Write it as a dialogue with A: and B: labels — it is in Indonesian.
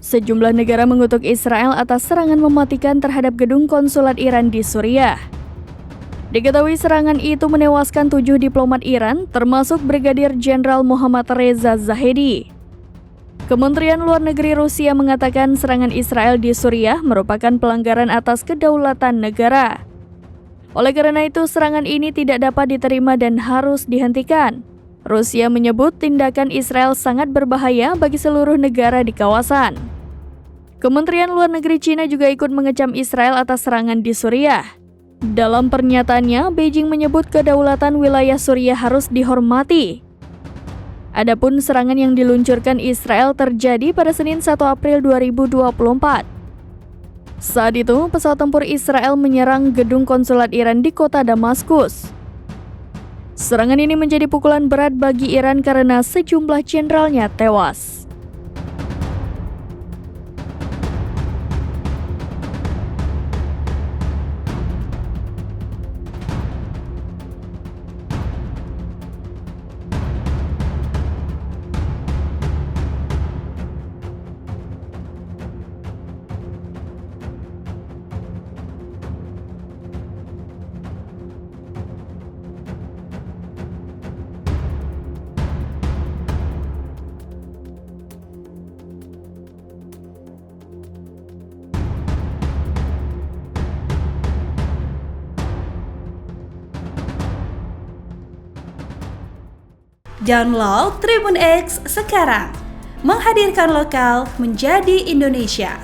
A: Sejumlah negara mengutuk Israel atas serangan mematikan terhadap gedung konsulat Iran di Suriah. Diketahui serangan itu menewaskan 7 diplomat Iran, termasuk Brigadir Jenderal Mohammad Reza Zahedi. Kementerian Luar Negeri Rusia mengatakan serangan Israel di Suriah merupakan pelanggaran atas kedaulatan negara. Oleh karena itu, serangan ini tidak dapat diterima dan harus dihentikan. Rusia menyebut tindakan Israel sangat berbahaya bagi seluruh negara di kawasan. Kementerian Luar Negeri Cina juga ikut mengecam Israel atas serangan di Suriah. Dalam pernyataannya, Beijing menyebut kedaulatan wilayah Suriah harus dihormati. Adapun serangan yang diluncurkan Israel terjadi pada Senin 1 April 2024. Saat itu, pesawat tempur Israel menyerang gedung konsulat Iran di kota Damaskus. Serangan ini menjadi pukulan berat bagi Iran karena sejumlah jenderalnya tewas.
B: Download Tribun X sekarang, menghadirkan lokal menjadi Indonesia.